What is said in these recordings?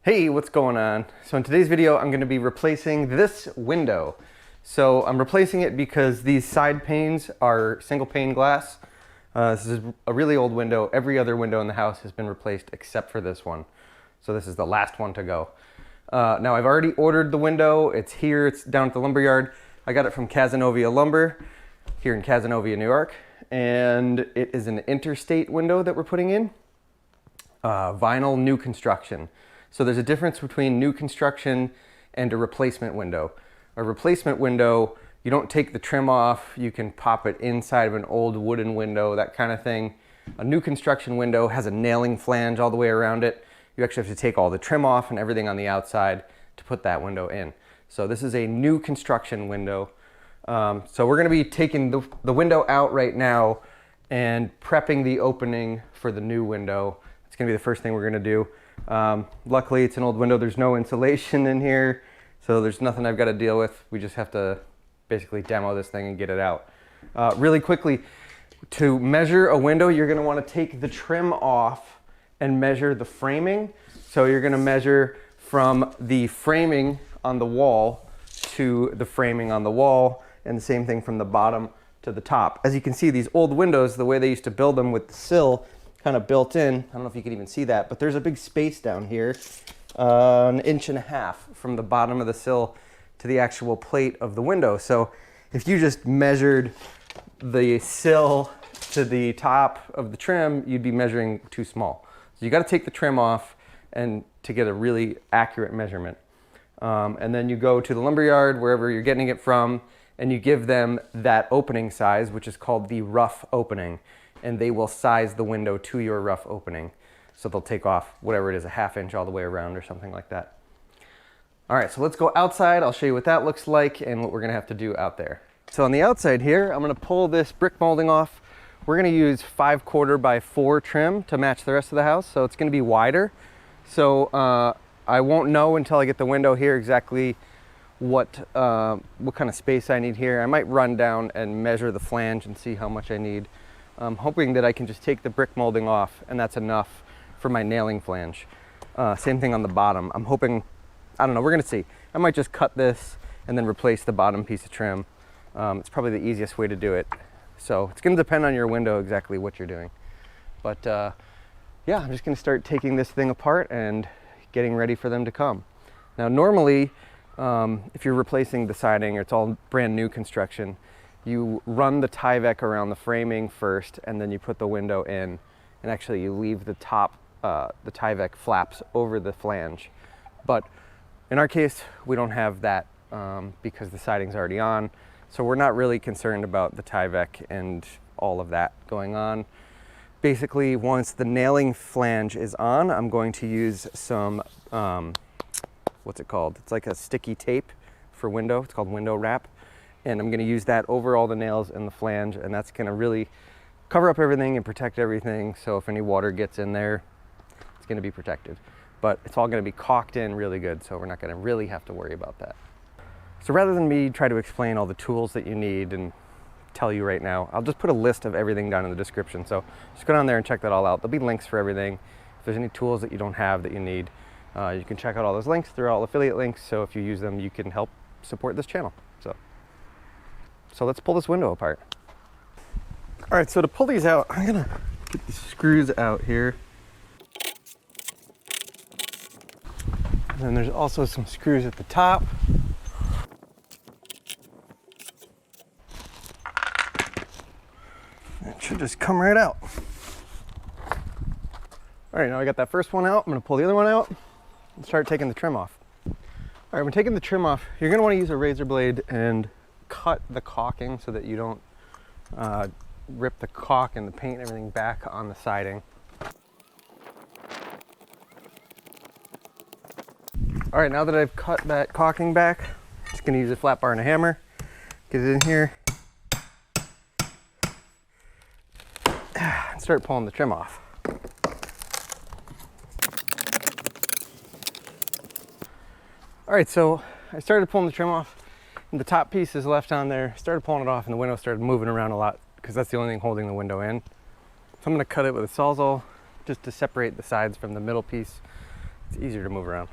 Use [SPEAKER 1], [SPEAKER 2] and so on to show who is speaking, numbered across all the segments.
[SPEAKER 1] Hey, what's going on? So in today's video, I'm going to be replacing this window. So I'm replacing it because these side panes are single pane glass. This is a really old window. Every other window in the house has been replaced except for this one. So this is the last one to go. Now I've already ordered the window. It's here, it's down at the lumberyard. I got it from Cazenovia Lumber here in Cazenovia, New York. And it is an interstate window that we're putting in. Vinyl new construction. So there's a difference between new construction and a replacement window. A replacement window, you don't take the trim off, you can pop it inside of an old wooden window, that kind of thing. A new construction window has a nailing flange all the way around it. You actually have to take all the trim off and everything on the outside to put that window in. So this is a new construction window. So we're gonna be taking the window out right now and prepping the opening for the new window. It's gonna be the first thing we're gonna do. Luckily it's an old window, there's no insulation in here, so there's nothing I've got to deal with. We just have to basically demo this thing and get it out. Really quickly, to measure a window, you're going to want to take the trim off and measure the framing. So you're going to measure from the framing on the wall to the framing on the wall, and the same thing from the bottom to the top. As you can see, these old windows, the way they used to build them with the sill kind of built in, I don't know if you can even see that, but there's a big space down here, 1.5 inches from the bottom of the sill to the actual plate of the window. So if you just measured the sill to the top of the trim, you'd be measuring too small. So you got to take the trim off and to get a really accurate measurement. And then you go to the lumberyard, wherever you're getting it from, and you give them that opening size, which is called the rough opening. And they will size the window to your rough opening. So they'll take off whatever it is, 1/2 inch all the way around or something like that. All right, so let's go outside. I'll show you what that looks like and what we're gonna have to do out there. So on the outside here, I'm gonna pull this brick molding off. We're gonna use 5/4 by 4 trim to match the rest of the house. So it's gonna be wider. So I won't know until I get the window here exactly what kind of space I need here. I might run down and measure the flange and see how much I need. I'm hoping that I can just take the brick molding off and that's enough for my nailing flange. Same thing on the bottom. I'm hoping, I don't know, we're gonna see. I might just cut this and then replace the bottom piece of trim. It's probably the easiest way to do it. So it's gonna depend on your window exactly what you're doing. But yeah, I'm just gonna start taking this thing apart and getting ready for them to come. Now normally, if you're replacing the siding or it's all brand new construction, you run the Tyvek around the framing first and then you put the window in, and actually you leave the top, the Tyvek flaps over the flange. But in our case, we don't have that because the siding's already on. So we're not really concerned about the Tyvek and all of that going on. Basically, once the nailing flange is on, I'm going to use some, what's it called? It's like a sticky tape for window. It's called window wrap. And I'm going to use that over all the nails and the flange, and that's going to really cover up everything and protect everything. So if any water gets in there, it's going to be protected. But it's all going to be caulked in really good, so we're not going to really have to worry about that. So rather than me try to explain all the tools that you need and tell you right now, I'll just put a list of everything down in the description. So just go down there and check that all out. There'll be links for everything. If there's any tools that you don't have that you need, you can check out all those links. They're all affiliate links, so if you use them, you can help support this channel. So let's pull this window apart. All right, so to pull these out, I'm gonna get the screws out here. And then there's also some screws at the top. It should just come right out. All right, now I got that first one out. I'm gonna pull the other one out and start taking the trim off. All right, when taking the trim off, you're gonna wanna use a razor blade and cut the caulking so that you don't rip the caulk and the paint and everything back on the siding. All right, now that I've cut that caulking back, I'm just gonna use a flat bar and a hammer, get it in here, and start pulling the trim off. All right, so I started pulling the trim off. And the top piece is left on there. Started pulling it off and the window started moving around a lot because that's the only thing holding the window in. So I'm going to cut it with a Sawzall just to separate the sides from the middle piece. It's easier to move around.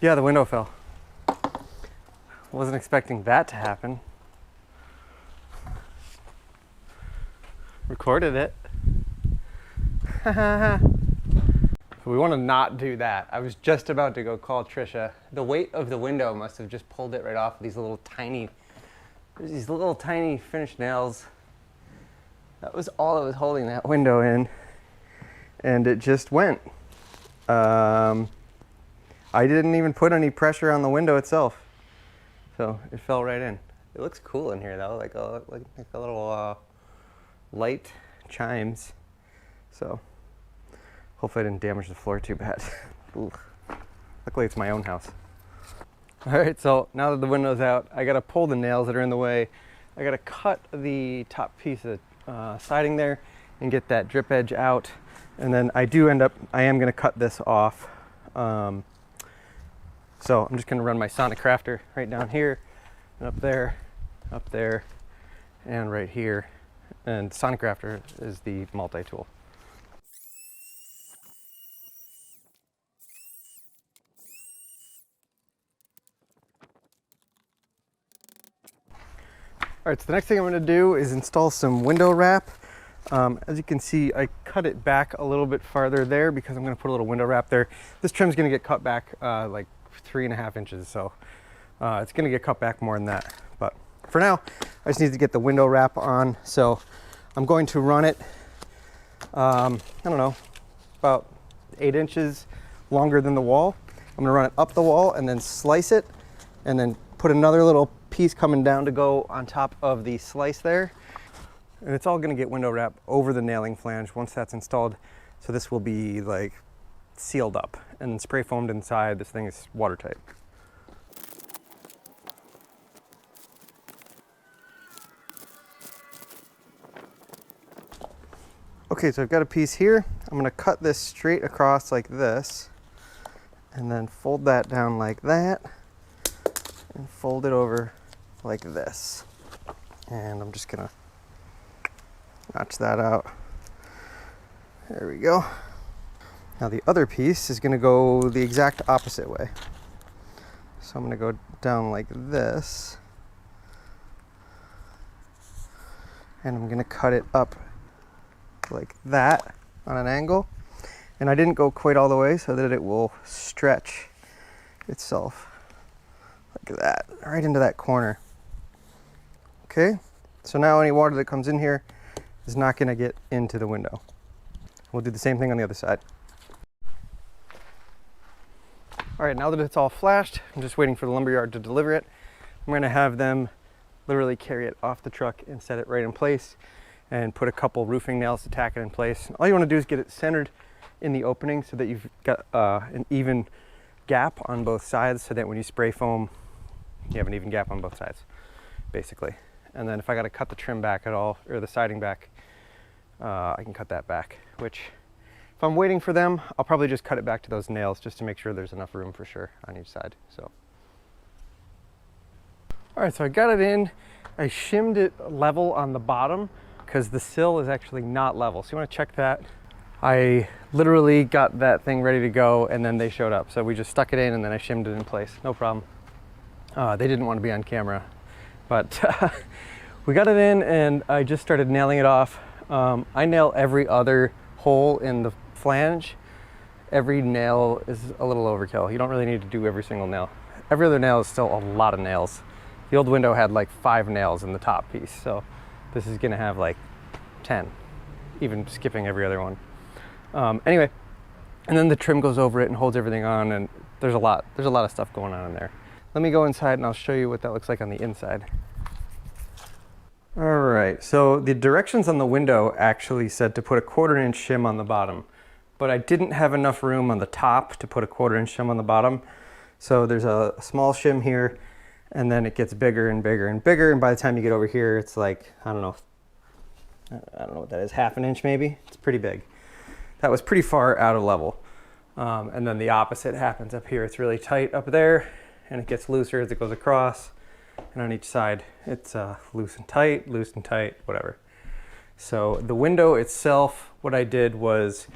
[SPEAKER 1] Yeah, the window fell. Wasn't expecting that to happen. Recorded it. We want to not do that. I was just about to go call Trisha. The weight of the window must have just pulled it right off these little tiny finished nails. That was all that was holding that window in, and it just went. I didn't even put any pressure on the window itself, so it fell right in. It looks cool in here though, like a little light chimes. So hopefully I didn't damage the floor too bad. Ooh. Luckily it's my own house. All right, so now that the window's out, I gotta pull the nails that are in the way. I gotta cut the top piece of siding there and get that drip edge out. And then I am gonna cut this off. So I'm just gonna run my sonic crafter right down here and up there, and right here. And sonic crafter is the multi-tool. All right, so the next thing I'm gonna do is install some window wrap. As you can see, I cut it back a little bit farther there because I'm gonna put a little window wrap there. This trim's gonna get cut back like 3.5 inches, so it's gonna get cut back more than that. But for now, I just need to get the window wrap on. So I'm going to run it, I don't know, about 8 inches longer than the wall. I'm gonna run it up the wall and then slice it, and then put another little piece coming down to go on top of the slice there. And it's all gonna get window wrap over the nailing flange once that's installed. So this will be like sealed up and spray foamed inside. This thing is watertight. Okay, so I've got a piece here. I'm gonna cut this straight across like this, and then fold that down like that, and fold it over like this. And I'm just gonna notch that out. There we go. Now the other piece is gonna go the exact opposite way. So I'm gonna go down like this, and I'm gonna cut it up like that on an angle. And I didn't go quite all the way so that it will stretch itself like that, right into that corner. Okay, so now any water that comes in here is not gonna get into the window. We'll do the same thing on the other side. All right, now that it's all flashed, I'm just waiting for the lumberyard to deliver it. I'm gonna have them literally carry it off the truck and set it right in place, and put a couple roofing nails to tack it in place. All you wanna do is get it centered in the opening so that you've got an even gap on both sides, so that when you spray foam, you have an even gap on both sides, basically. And then if I gotta cut the trim back at all, or the siding back, I can cut that back, which if I'm waiting for them, I'll probably just cut it back to those nails just to make sure there's enough room for sure on each side, so. All right, so I got it in. I shimmed it level on the bottom because the sill is actually not level. So you wanna check that. I literally got that thing ready to go and then they showed up. So we just stuck it in and then I shimmed it in place, no problem. They didn't want to be on camera, but we got it in and I just started nailing it off. I nail every other hole in the flange. Every nail is a little overkill. You don't really need to do every single nail. Every other nail is still a lot of nails. The old window had like 5 nails in the top piece, so this is gonna have like 10, even skipping every other one. Anyway, and then the trim goes over it and holds everything on, and there's a lot of stuff going on in there. Let me go inside and I'll show you what that looks like on the inside. All right, so the directions on the window actually said to put a 1/4 inch shim on the bottom, but I didn't have enough room on the top to put a 1/4 inch shim on the bottom. So there's a small shim here, and then it gets bigger and bigger and bigger, and by the time you get over here, it's like, I don't know what that is, 1/2 inch maybe? It's pretty big. That was pretty far out of level. And then the opposite happens up here. It's really tight up there, and it gets looser as it goes across, and on each side, it's loose and tight, whatever. So the window itself, what I did was,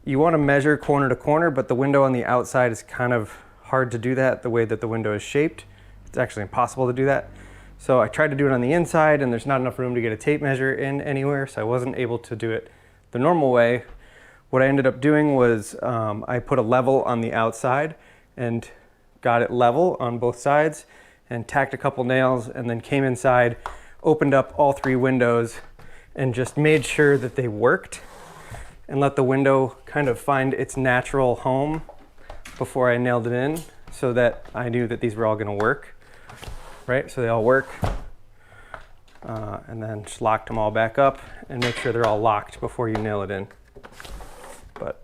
[SPEAKER 1] you wanna measure corner to corner, but the window on the outside is kind of hard to do that the way that the window is shaped. It's actually impossible to do that. So I tried to do it on the inside, and there's not enough room to get a tape measure in anywhere, so I wasn't able to do it the normal way. What I ended up doing was I put a level on the outside and got it level on both sides and tacked a couple nails, and then came inside, opened up all 3 windows, and just made sure that they worked and let the window kind of find its natural home before I nailed it in, so that I knew that these were all going to work. Right, so they all work, and then just locked them all back up and make sure they're all locked before you nail it in. But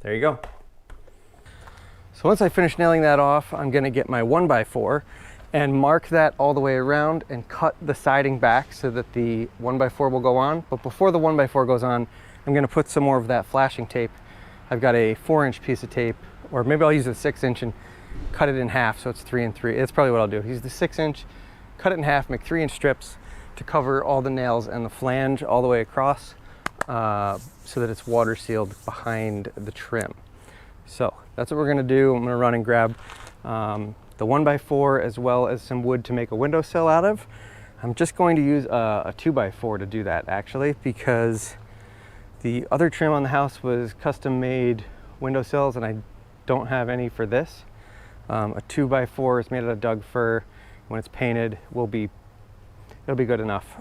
[SPEAKER 1] there you go. So once I finish nailing that off, I'm going to get my 1x4 and mark that all the way around and cut the siding back so that the 1x4 will go on. But before the 1x4 goes on, I'm going to put some more of that flashing tape. I've got a 4-inch piece of tape, or maybe I'll use a 6-inch and cut it in half so it's 3 and 3. That's probably what I'll do. Use the 6-inch, cut it in half, make 3-inch strips to cover all the nails and the flange all the way across, so that it's water sealed behind the trim. So that's what we're going to do. I'm going to run and grab the 1x4 as well as some wood to make a windowsill out of. I'm just going to use a 2x4 to do that, actually, because the other trim on the house was custom made windowsills and I don't have any for this. A 2x4 is made out of Doug fir. When it's painted, it'll be good enough.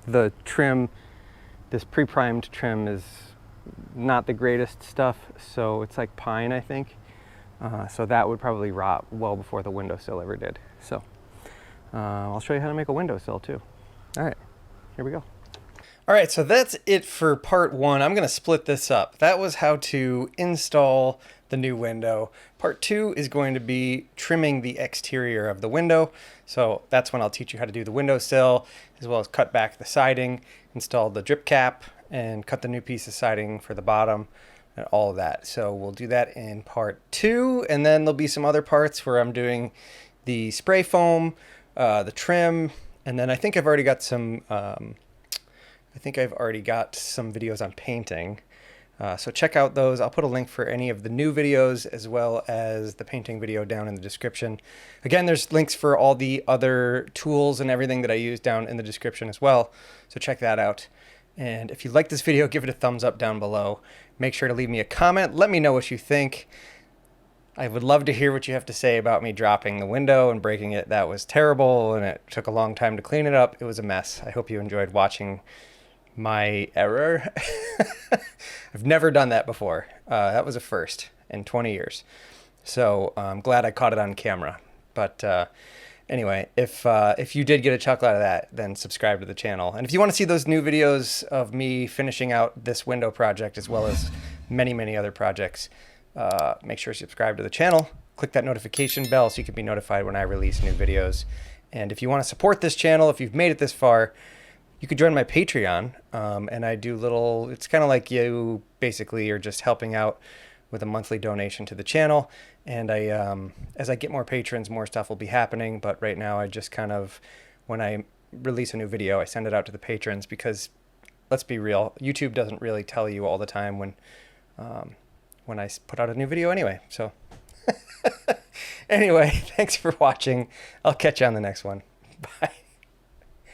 [SPEAKER 1] The trim, this pre-primed trim, is not the greatest stuff, so it's like pine, I think. So that would probably rot well before the windowsill ever did. So I'll show you how to make a windowsill too. All right, here we go. All right, so that's it for part 1. I'm going to split this up. That was how to install the new window. Part 2 is going to be trimming the exterior of the window. So that's when I'll teach you how to do the windowsill, as well as cut back the siding, install the drip cap, and cut the new piece of siding for the bottom, and all of that. So we'll do that in part 2, and then there'll be some other parts where I'm doing the spray foam, the trim, and then I think I've already got some videos on painting. So check out those. I'll put a link for any of the new videos as well as the painting video down in the description. Again, there's links for all the other tools and everything that I use down in the description as well. So check that out. And if you like this video, give it a thumbs up down below. Make sure to leave me a comment. Let me know what you think. I would love to hear what you have to say about me dropping the window and breaking it. That was terrible, and it took a long time to clean it up. It was a mess. I hope you enjoyed watching my error. I've never done that before. That was a first in 20 years. So I'm glad I caught it on camera. But anyway, if you did get a chuckle out of that, then subscribe to the channel. And if you want to see those new videos of me finishing out this window project as well as many, many other projects, make sure to subscribe to the channel. Click that notification bell so you can be notified when I release new videos. And if you want to support this channel, if you've made it this far, you could join my Patreon, and I do little, it's kind of like you basically are just helping out with a monthly donation to the channel. And as I get more patrons, more stuff will be happening. But right now I just kind of, when I release a new video, I send it out to the patrons because, let's be real, YouTube doesn't really tell you all the time when I put out a new video anyway. So anyway, thanks for watching. I'll catch you on the next one. Bye.